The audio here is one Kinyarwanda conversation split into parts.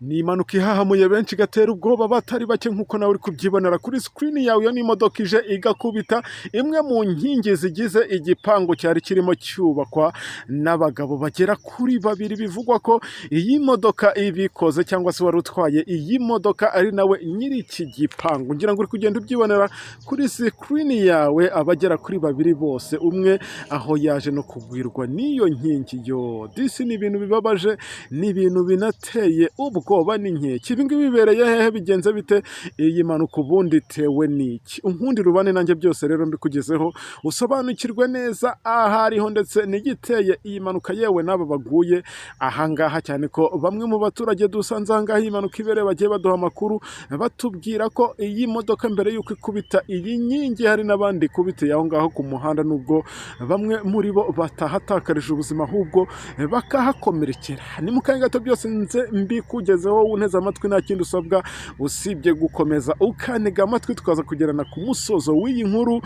Ni impanuka ihahamuye benshi igatera ubwoba batari bake nk'uko nawe uri kubyibonera kuri screen yawe. Iyo ni imodoka ije igakubita imwe mu nkingi zigize igipangu cyari kirimo cyubakwa n'abagabo bagera kuri babiri. Bivugwa ko iyi modoka ibikoze cyangwa se wari utwaye iyi modoka ari nawe nyiri iki gipangu. Ngira ngo uri kugenda ubyibonera kuri screen yawe, abagera kuri babiri bose, umwe aho yaje no kugwirwa n'iyo nkingi. Yo disi ni ibintu bibabaje, ni ibintu binateye ubwoba n'inkeke. Ibi ngibi bibereye hehe? Bigenze bite? Iyi mpanuka ubundi itewe n'iki? Unkundi rubane nanjye byose rero mbikugezeho usobanukirwe neza ahariho ndetse n'igiteye iyi mpanuka, yewe n'aba baguye ahangaha, cyane ko bamwe mu baturage dusanze ahangaha iyi mpanuka ibereye bagiye baduha amakuru batubwira ko iyi modoka mbere y'uko ikubita iyi nkingi hari n'abandi ikubitiye aho ngaho ku muhanda, nubwo bamwe muri bo batahatakarije ubuzima ahubwo bakahakomerekera. Ni mu kanya gato byose nze mbikugezeho, unteze amatwi nta kindi usabwa usibye gukomeza ukaniga amatwi tukaza kugerana ku musozo w'iyi nkuru,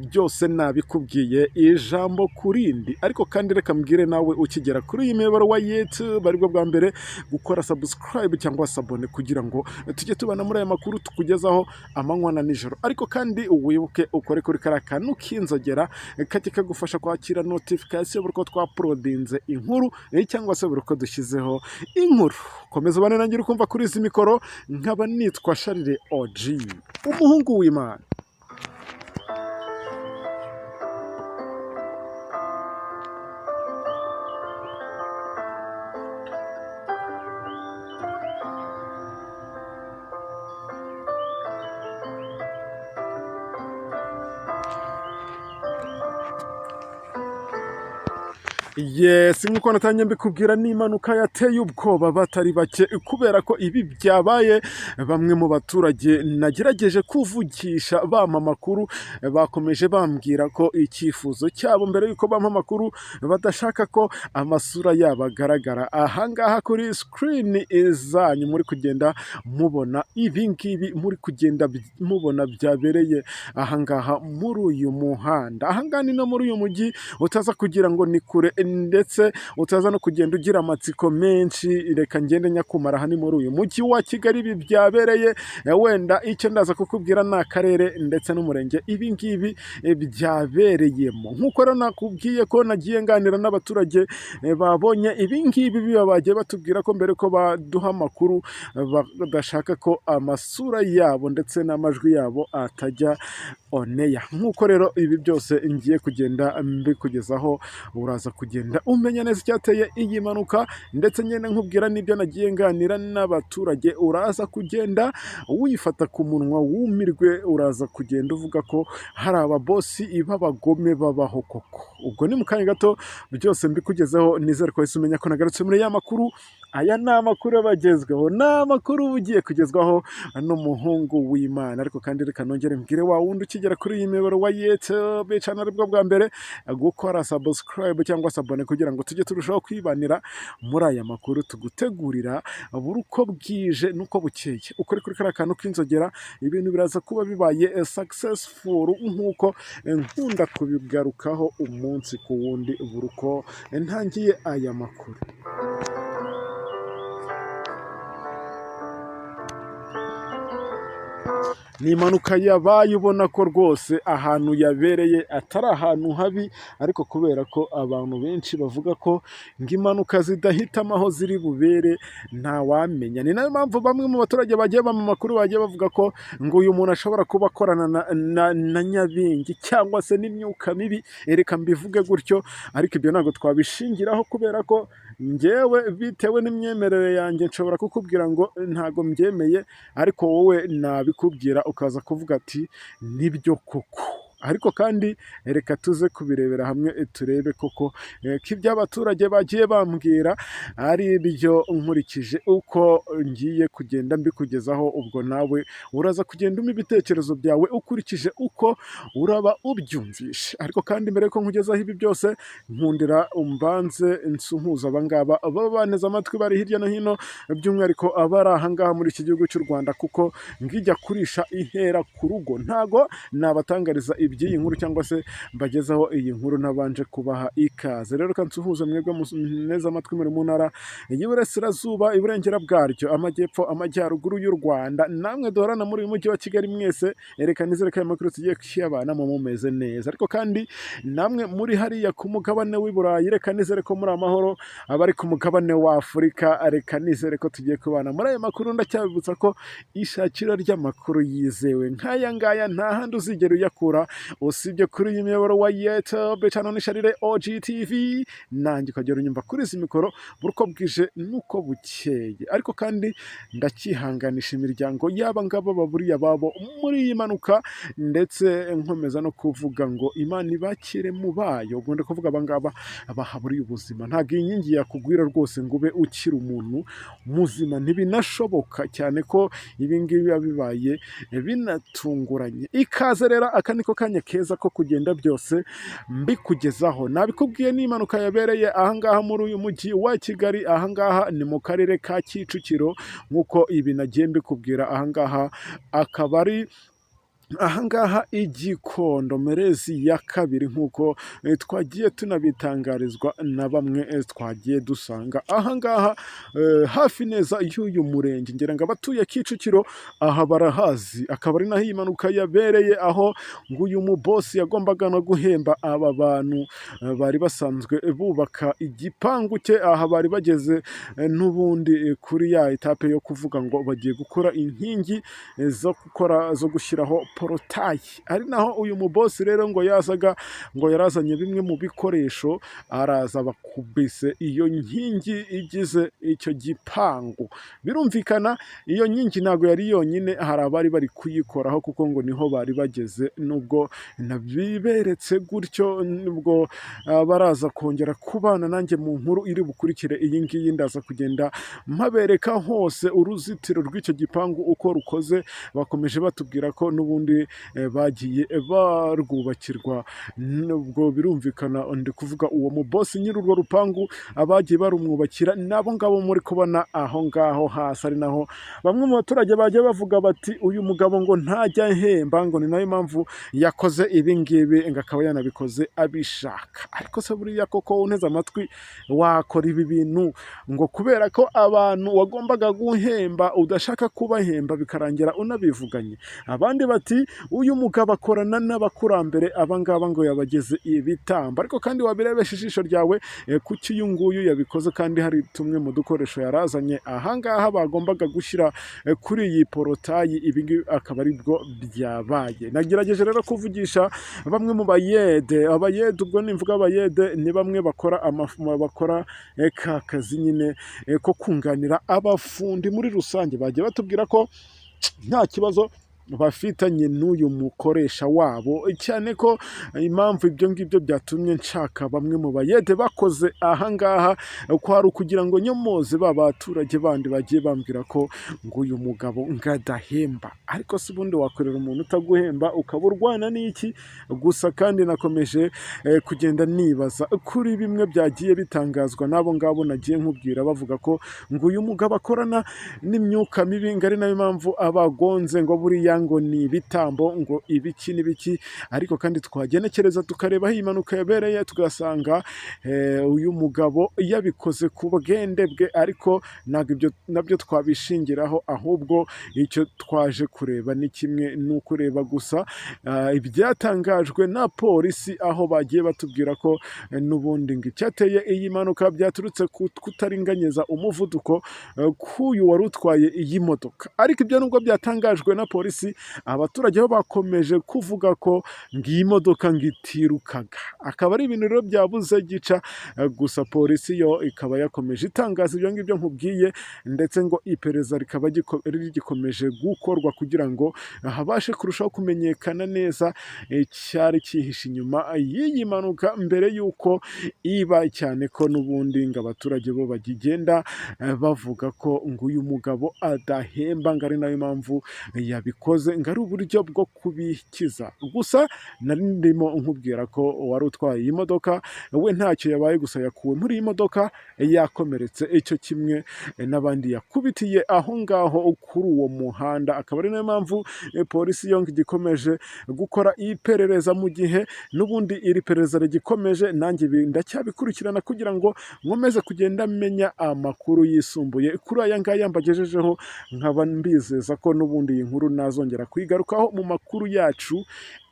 byose nabikubwiye ijambo kurindi. Ariko kandi reka mbwire nawe ukigera kuri iyi miyoboro wa YouTube aribwo bwa mbere gukora subscribe cyangwa sabone kugira ngo tujye tubana muri aya makuru tukugezaho amanywa na nijoro. Ariko kandi wibuke ukore kuri kariya kantu k'inzogera kajya kagufasha kwakira notification buri ko twaprodinze inkuru cyangwa se buri ko dushyizeho inkuru. Komeza ubane nanjye uri kumva kuri izi mikoro, nkaba nitwa Sharire OG, umuhungu w'Imana. Yes, nk'uko natangiye mbikubwira, ni impanuka yateye ubwoba batari bake, kubera ko ibi byabaye bamwe mu baturage nagerageje kuvugisha bampa amakuru bakomeje bambwira ko icyifuzo cyabo mbere y'uko bampa amakuru badashaka ko amasura yabo agaragara ahangaha kuri screen zanyu. Muri kugenda mubona ibi ngibi, muri kugenda mubona byabereye ahangaha muri uyu muhanda. Ahangaha ni no muri uyu mujyi, utaza kugira ngo ni kure ndetse utaza no kugenda ugira amatsiko menshi. Reka ngende nyakumara aha ni muri uyu mujyi wa Kigali ibi byabereye. Wenda icyo ndaza kukubwira ni akarere ndetse n'umurenge ibi ngibi byabereyemo. Nk'uko rero nakubwiye ko nagiye nganira n'abaturage babonye ibi ngibi, biba bagiye batubwira ko mbere ko baduha amakuru badashaka ko amasura yabo ndetse n'amajwi yabo atajya oneya. Nk'uko rero ibi byose ngiye kugenda mbikugezaho, uraza kugenda umenya neza icyateye iyi mpanuka, ndetse nyine nkubwira n'ibyo nagiye nganira n'abaturage. Uraza kugenda wifata ku munwa wumirwe, uraza kugenda uvuga ko hari ababosi b'abagome babaho koko. Ubwo ni mu kanya gato byose mbikugezeho, nizere ko wese umenya ko nagarutse muri ya makuru. Aya ni amakuru abagezweho, ni amakuru ugiye kugezwaho n'umuhungu w'Imana. Ariko kandi reka nongere mbwire wa wundi ukigera kuri iyi miyoboro wa YouTube channel aribwo bwa mbere gukora subscribe cyangwa sabone kugira ngo tujye turushaho kwibanira muri aya makuru tugutegurira buri uko bwije nuko bukeye. Ukuri kuri kariya kantu k'inzogera, ibintu biraza kuba bibaye successful nk'uko nkunda kubigarukaho umunsi ku wundi buri uko ntangiye aya makuru. Ni impanuka yabaye ubona ko rwose ahantu yabereye atari ahantu habi, ariko kubera ko abantu benshi bavuga ko ngo impanuka zidahitamo aho ziri bubere ntawamenya. Ni nayo mpamvu bamwe mu baturage bagiye bampa amakuru bagiye bavuga ko ngo uyu muntu ashobora kuba akorana na nyabingi cyangwa se n'imyuka mibi. Reka mbivuge gutyo, ariko ibyo ntabwo twabishingiraho kubera ko njyewe bitewe n'imyemerere yanjye nshobora kukubwira ngo ntabwo mbyemeye, ariko wowe nabikubwira ukaza kuvuga ati nibyo koko. Ariko kandi reka tuze kubirebera hamwe turebe koko ko ibyo abaturage bagiye bambwira ari byo, nkurikije uko ngiye kugenda mbikugezaho. Ubwo nawe uraza kugenda umpa ibitekerezo byawe ukurikije uko uraba ubyumvishe. Ariko kandi mbere yuko nkugezaho ibi byose, nkundira umbanze nsuhuza abangaba baba baneze amatwi bari hirya no hino, by'umwihariko abari ahangaha muri iki gihugu cy'u Rwanda, kuko ngijya kurisha ihera ku rugo ntago nabatangariza by'iyi nkuru cyangwa se mbagezaho iyi nkuru nabanje kubaha ikaze. Rero reka nsuhuze mwebwe neza amatwi muri mu ntara y'Iburasirazuba, iburengera bwaryo, amajyepfo, amajyaruguru y'u Rwanda, namwe duhorana muri uyu mujyi wa Kigali mwese, reka nizere ko aya makuru tugiye kuyabana mumeze neza. Ariko kandi namwe muri hariya ku mugabane w'i Burayi, reka nizere ko muri amahoro. Abari ku mugabane wa Afurika, reka nizere ko tugiye kubana muri aya makuru. Ndacyabibutsa ko ishakiro ry'amakuru yizewe nk'aya ngaya nta handi uzigera uyakura usibye kuri iyi miyoboro wa YouTube channel nisharire OGTV, nanjye ukagera unyumva kuri izi mikoro buruko bwije nuko bukeye. Ariko kandi ndacyihanganisha imiryango y'aba ngaba baburiye ababo muri iyi mpanuka, ndetse nkomeza no kuvuga ngo Imana ibakire mu bayo. Ubwo ndi kuvuga aba ngaba bahaburiye ubuzima. Ntabwo iyi nkingi yakugwira rwose ngo ube ukiri umuntu muzima, ntibinashoboka, cyane ko ibi ngibi biba bibaye binatunguranye. Ikaze rero, aka niko kanya keza ko kugenda byose mbikugezaho. Nabikubwiye n'impanuka yabereye ahangaha muri uyu mujyi wa Kigali, ahangaha ni mu karere ka Kicukiro, nk'uko ibi nagiye mbikubwira. Ahangaha akaba ari ahangaha Igikondo Merezi ya kabiri, nk'uko twagiye tunabitangarizwa na bamwe twagiye dusanga ahangaha hafi neza y'uyu murenge. Ngira ngo abatuye Kicukiro aha barahazi. Akaba ari naho iyi mpanuka yabereye, aho ngo uyu mubosi yagombaga no guhemba aba bantu bari basanzwe bubaka igipangu cye. Aha bari bageze n'ubundi kuri ya etape yo kuvuga ngo bagiye gukora inkingi zo gushyiraho porotayi. Ari naho uyu mubosi rero ngo yarazanye bimwe mu bikoresho, araza bakubise iyo nkingi igize icyo gipangu. Birumvikana iyo nkingi ntabwo yari yonyine, hari abari bari kuyikoraho, kuko ngo niho bari bageze. Nubwo nabiberetse gutyo, nubwo baraza kongera kubana nanjye mu nkuru iri bukurikire iyi ngiyi, ndaza kugenda mpabereka hose uruzitiro rw'icyo gipangu uko rukoze. Bakomeje batubwira ko n'ubundi bagiye barwubakirwa. Nubwo birumvikana, ndi kuvuga uwo mubosi nyiri urwo rupangu, abagiye barumwubakira nabo ngabo muri kubona aho ngaho hasi. Ari naho bamwe mu baturage bagiye bavuga bati uyu mugabo ngo ntajya ahemba, ngo ni nayo mpamvu yakoze ibi ngibi, ngo akaba yanabikoze abishaka. Ariko se buriya koko unteze amatwi wakora ibi bintu ngo kubera ko abantu wagombaga guhemba udashaka kubahemba bikarangira unabivuganye? Abandi bati uyu mugabo akorana n'abakurambere, abangaba ngo yabageze ibitambo. Ariko kandi wabirebesha ijisho ryawe kuki uyu nguyu yabikoze, kandi hari tumwe mu dukoresho yarazanye ahangaha bagombaga gushyira kuri iyi porotayi. Ibi ngibi akaba ari bwo byabaye. Nagerageje rero kuvugisha bamwe mu bayede. Abayede, ubwo nimvuga abayede, ni bamwe bakora bakora ka kazi nyine ko kunganira abafundi muri rusange. Bagiye batubwira ko nta kibazo bafitanye n'uyu mukoresha wabo, cyane ko impamvu ibyo ngibyo byatumye nshaka bamwe mu bayede bakoze ahangaha kwari ukugira ngo nyomoze ba baturage bandi bagiye bambwira ko ngo uyu mugabo ngadahemba. Ariko se ubundi wakorera umuntu utaguhemba ukaba urwana n'iki? Gusa kandi nakomeje kugenda nibaza kuri bimwe byagiye bitangazwa n'abo ngabo nagiye nkubwira, bavuga ko ngo uyu mugabo akorana n'imyuka mibi, ngo ari nayo mpamvu abagonze, ngo buriya ngo ni ibitambo, ngo ibiki n'ibiki. Ariko kandi twagenekereza tukareba aho iyi mpanuka yabereye, tugasanga uyu mugabo yabikoze ku bwende bwe. Ariko ntabwo ibyo nabyo twabishingiraho, ahubwo icyo twaje kureba ni kimwe, ni ukureba gusa ibyatangajwe na polisi, aho bagiye batubwira ko n'ubundi ngo icyateye iyi mpanuka byaturutse kutaringaniza umuvuduko k'uyu wari utwaye iyi modoka. Ariko ibyo nubwo byatangajwe na polisi, abaturage bo bakomeje kuvuga ko ngo iyi modoka ngo itirukaga. Akaba ari ibintu rero byabuze gica. Gusa polisi yo ikaba yakomeje itangaza ibyo ngibyo nkubwiye, ndetse ngo iperereza rikaba rigikomeje gukorwa kugira ngo habashe kurushaho kumenyekana neza icyari cyihishe inyuma y'iyi mpanuka mbere y'uko iba, cyane ko n'ubundi ngo abaturage bo bagigenda bavuga ko ngo uyu mugabo adahemba, ngo ari nayo mpamvu yabikora. nabikoze ngo ari uburyo bwo kubikiza. Gusa nari ndimo nkubwira ko wari utwaye iyi modoka we ntacyo yabaye, gusa yakuwe muri iyi modoka yakomeretse icyo kimwe n'abandi yakubitiye aho ngaho kuri uwo muhanda. Akaba ari nayo mpamvu polisi yo igikomeje gukora iperereza, mu gihe n'ubundi iri perereza rigikomeje. Nanjye ndacyabikurikirana kugira ngo nkomeze kugenda menya amakuru yisumbuye kuri aya ngaya mbagejejeho, nkaba mbizeza ko n'ubundi iyi nkuru nazongera kuyigarukaho mu makuru yacu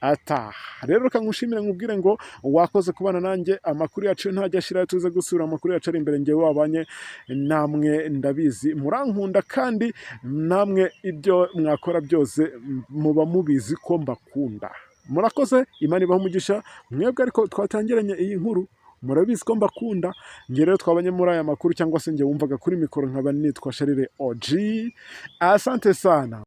ataha. Rero reka ngushimire nkubwire ngo wakoze kubana nanjye, amakuru yacu ntajya ashira, tuze gusura amakuru yacu ari imbere. Ngewe wabanye namwe ndabizi murankunda, kandi namwe ibyo mwakora byose muba mubizi ko mbakunda. Murakoze, Imana ibahe umugisha. Mwebwe ariko twatangiranye iyi nkuru murabizi ko mbakunda. Nge rero twabanye muri aya makuru, cyangwa se nge wumvaga kuri mikoro nkaba nitwa Sharire OG. Asante sana.